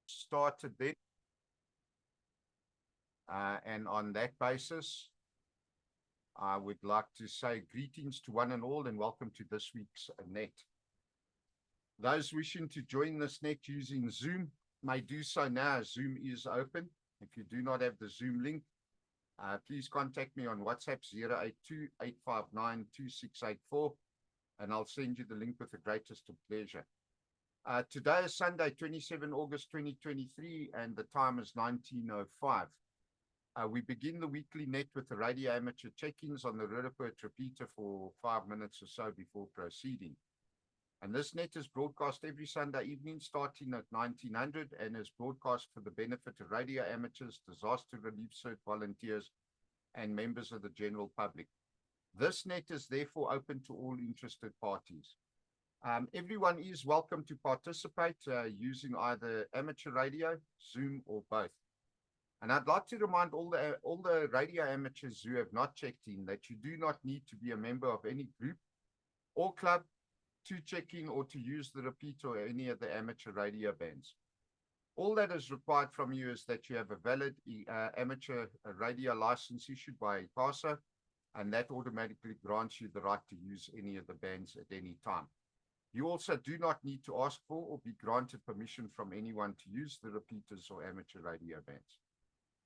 Started then, and on that basis, I would like to say greetings to one and all and welcome to this week's net. Those wishing to join this net using Zoom may do so now. Zoom is open. If you do not have the Zoom link, please contact me on WhatsApp 082-859-2684 and I'll send you the link with the greatest of pleasure. Today is Sunday, 27 August 2023, and the time is 19:05. We begin the weekly net with the radio amateur check-ins on the Rurapert repeater for 5 minutes or so before proceeding. And this net is broadcast every Sunday evening starting at 1900 and is broadcast for the benefit of radio amateurs, disaster relief cert volunteers, and members of the general public. This net is therefore open to all interested parties. Everyone is welcome to participate using either amateur radio, Zoom, or both. And I'd like to remind all the radio amateurs who have not checked in that you do not need to be a member of any group or club to check in or to use the repeater or any of the amateur radio bands. All that is required from you is that you have a valid amateur radio license issued by IPASA, and that automatically grants you the right to use any of the bands at any time. You also do not need to ask for or be granted permission from anyone to use the repeaters or amateur radio bands.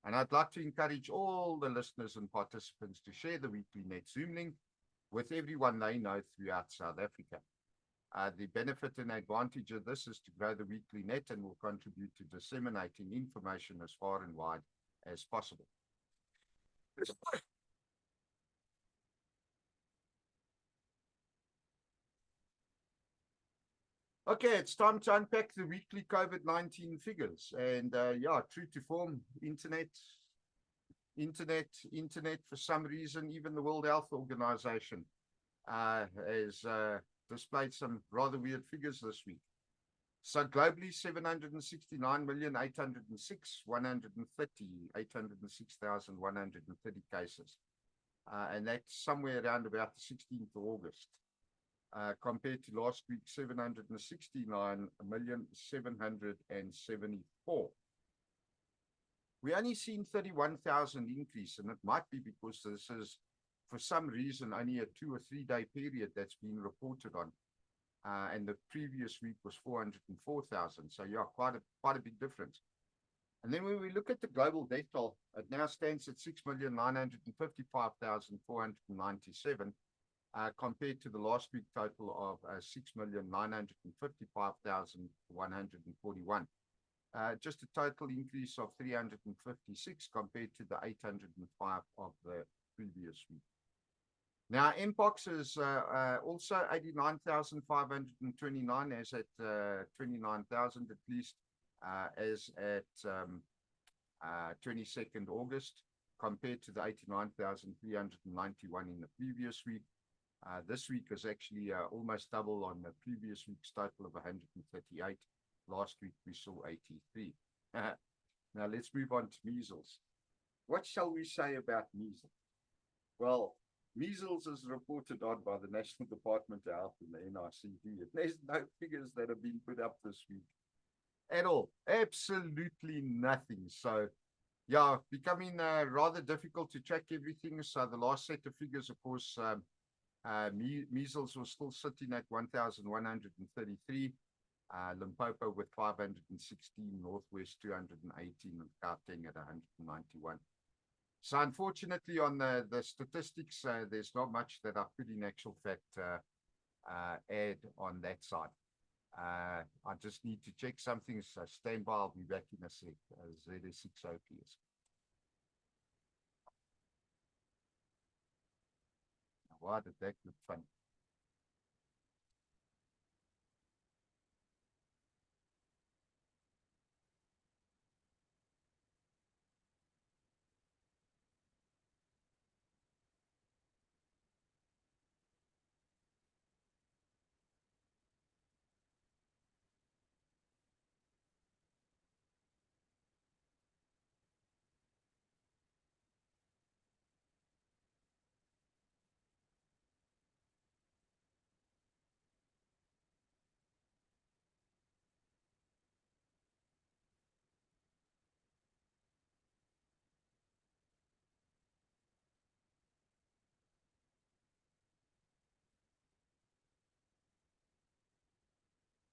And I'd like to encourage all the listeners and participants to share the Weekly Net Zoom link with everyone they know throughout South Africa. The benefit and advantage of this is to grow the Weekly Net and will contribute to disseminating information as far and wide as possible. Okay, it's time to unpack the weekly COVID-19 figures. And yeah, true to form, internet, for some reason, even the World Health Organization has displayed some rather weird figures this week. So globally, 806,130 cases. And that's somewhere around about the 16th of August. Compared to last week, 769,774. We only seen 31,000 increase, and it might be because this is, for some reason, only a 2 or 3 day period that's been reported on. And the previous week was 404,000. So yeah, quite a big difference. And then when we look at the global death toll, it now stands at 6,955,497. Compared to the last week total of 6,955,141. Just a total increase of 356 compared to the 805 of the previous week. Now, Mpox is also 89,529, as at 29,000 at least, as at 22nd August, compared to the 89,391 in the previous week. This week is actually almost double on the previous week's total of 138. Last week we saw 83. Now let's move on to measles. What shall we say about measles? Well, measles is reported on by the National Department of Health and the NICD. There's no figures that have been put up this week at all. Absolutely nothing. So yeah, becoming rather difficult to track everything. So the last set of figures, of course, measles was still sitting at 1,133, Limpopo with 516, Northwest 218, and Gauteng at 191. So unfortunately, on the statistics, there's not much that I could in actual fact add on that side. I just need to check something, so stand by, I'll be back in a sec. ZS6OPS. Why did that look funny?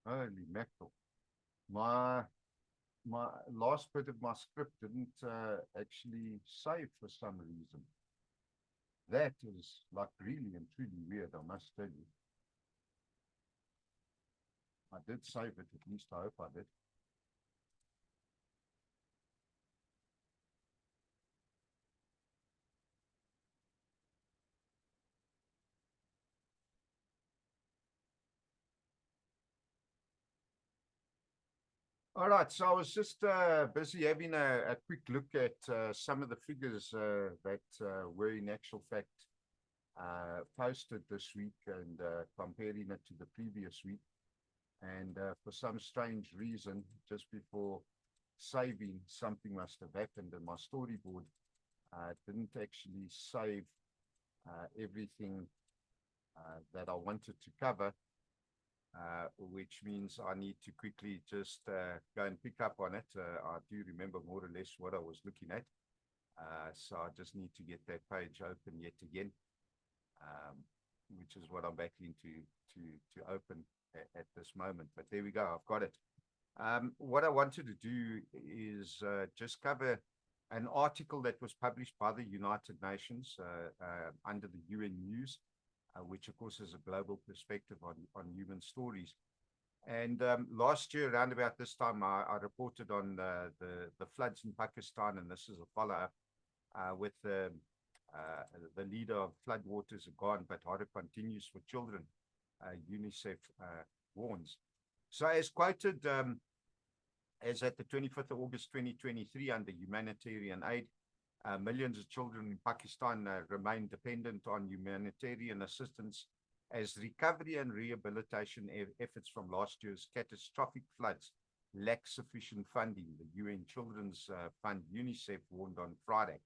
Holy mackerel. My last bit of my script didn't actually save for some reason. That is like really and truly weird, I must tell you. I did save it, at least I hope I did. All right, so I was just busy having a quick look at some of the figures that were in actual fact posted this week and comparing it to the previous week. And for some strange reason, just before saving, something must have happened in my storyboard. It didn't actually save everything that I wanted to cover, which means I need to quickly just go and pick up on it. I do remember more or less what I was looking at. So I just need to get that page open yet again, which is what I'm battling to open at this moment. But there we go, I've got it. What I wanted to do is just cover an article that was published by the United Nations under the UN News, which of course is a global perspective on human stories. And last year, around about this time, I reported on the floods in Pakistan, and this is a follow-up with the leader of Floodwaters are gone, but horror continues for children, UNICEF warns. So as quoted, as at the 25th of August 2023, under humanitarian aid, millions of children in Pakistan remain dependent on humanitarian assistance as recovery and rehabilitation efforts from last year's catastrophic floods lack sufficient funding. The UN Children's Fund, UNICEF, warned on Friday.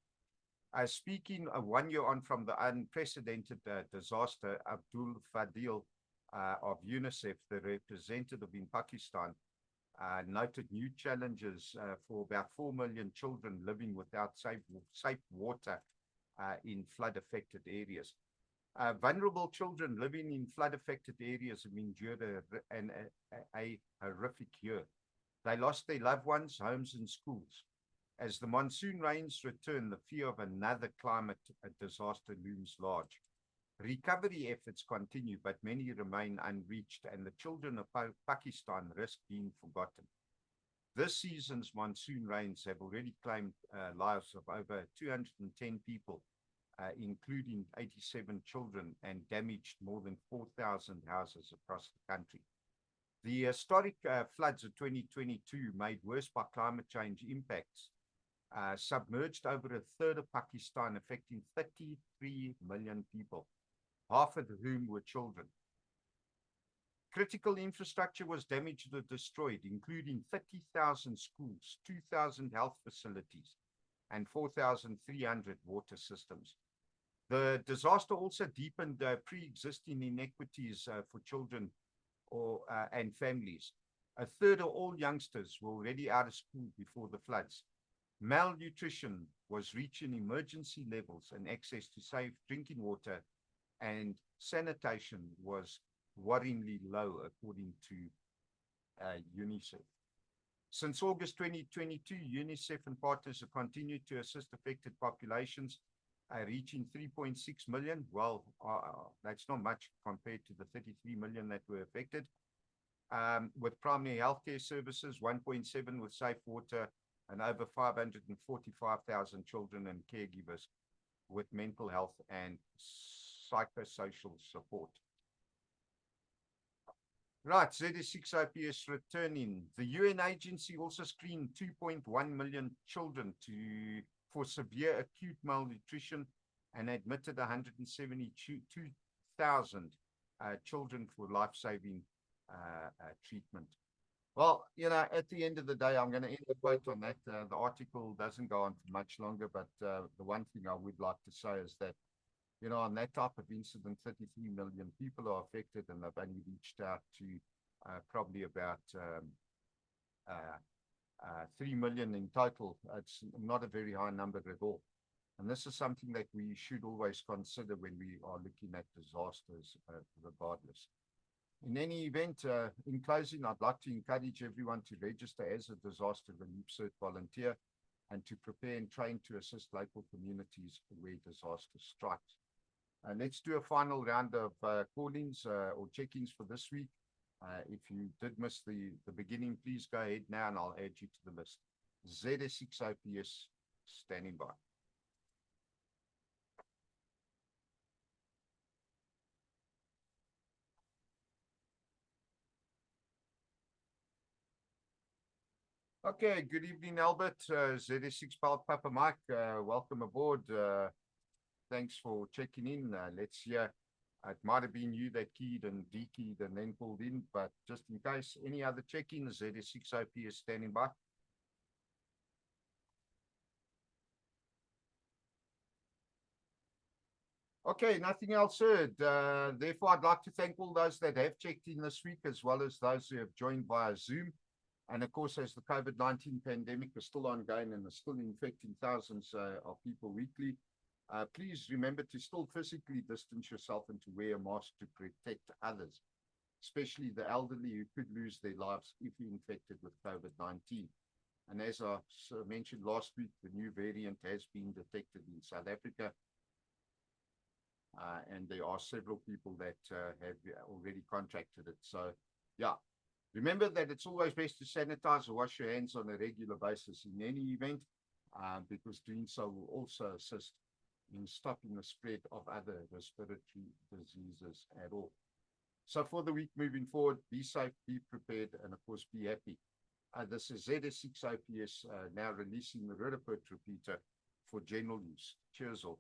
Speaking 1 year on from the unprecedented disaster, Abdul Fadil of UNICEF, the representative in Pakistan, noted new challenges for about 4 million children living without safe water in flood-affected areas. Vulnerable children living in flood-affected areas have endured a horrific year. They lost their loved ones, homes, and schools. As the monsoon rains return, the fear of another climate disaster looms large. Recovery efforts continue, but many remain unreached, and the children of Pakistan risk being forgotten. This season's monsoon rains have already claimed lives of over 210 people, including 87 children, and damaged more than 4,000 houses across the country. The historic floods of 2022, made worse by climate change impacts, submerged over a third of Pakistan, affecting 33 million people, half of whom were children. Critical infrastructure was damaged or destroyed, including 30,000 schools, 2,000 health facilities, and 4,300 water systems. The disaster also deepened pre-existing inequities for children and families. A third of all youngsters were already out of school before the floods. Malnutrition was reaching emergency levels, and access to safe drinking water and sanitation was worryingly low, according to UNICEF. Since August 2022, UNICEF and partners have continued to assist affected populations, reaching 3.6 million. Well, that's not much compared to the 33 million that were affected. With primary healthcare services, 1.7 with safe water, and over 545,000 children and caregivers with mental health and psychosocial support. Right, ZS6OPS returning. The UN agency also screened 2.1 million children for severe acute malnutrition and admitted 172,000 children for life-saving treatment. Well, you know, at the end of the day, I'm going to end the quote on that. The article doesn't go on for much longer, but the one thing I would like to say is that, you know, on that type of incident, 33 million people are affected, and they've only reached out to probably about 3 million in total. It's not a very high number at all. And this is something that we should always consider when we are looking at disasters, regardless. In any event, in closing, I'd like to encourage everyone to register as a disaster relief cert volunteer and to prepare and train to assist local communities where disaster strikes. Let's do a final round of call-ins or check-ins for this week. If you did miss the beginning, please go ahead now and I'll add you to the list. ZS6OPS standing by. Okay, good evening, Albert. ZS6 Papa Mike, welcome aboard. thanks for checking in. Let's hear. It might have been you that keyed and dekeyed and then pulled in, but just in case, any other check-ins, ZS6OP is standing by. Okay, nothing else heard. Therefore, I'd like to thank all those that have checked in this week, as well as those who have joined via Zoom. And of course, as the COVID-19 pandemic is still ongoing and is still infecting thousands of people weekly, please remember to still physically distance yourself and to wear a mask to protect others, especially the elderly who could lose their lives if infected with COVID-19. And as I mentioned last week, the new variant has been detected in South Africa. And there are several people that have already contracted it. So, yeah, remember that it's always best to sanitize or wash your hands on a regular basis in any event, because doing so will also assist in stopping the spread of other respiratory diseases at all. So for the week moving forward, be safe, be prepared, and of course, be happy. This is ZS6OPS now releasing the Rutherford repeater for general use. Cheers all.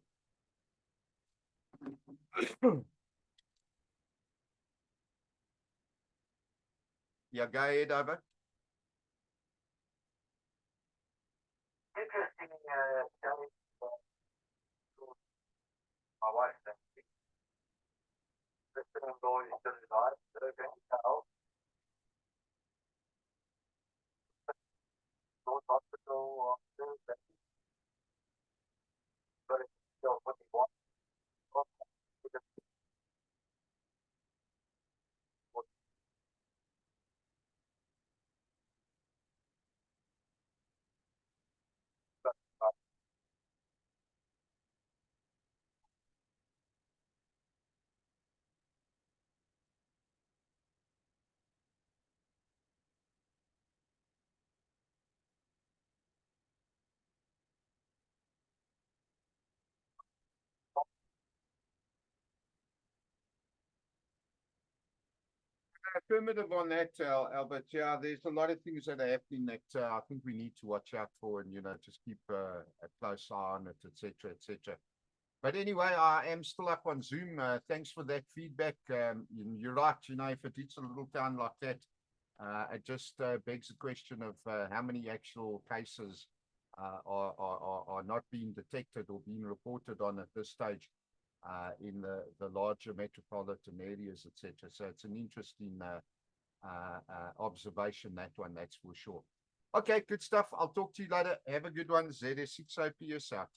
Yeah, go ahead, over. Interesting, my wife listed on going into the life, so going to help. North Hospital, but it's still what you want. Affirmative on that, Albert. Yeah, there's a lot of things that are happening that I think we need to watch out for, and just keep a close eye on it, etc., etc. But anyway, I am still up on Zoom. Thanks for that feedback. You're right. If it hits a little town like that, it just begs the question of how many actual cases are not being detected or being reported on at this stage in the larger metropolitan areas, etc. So it's an interesting observation, that one, that's for sure. Okay, good stuff. I'll talk to you later. Have a good one. ZS6OPS out.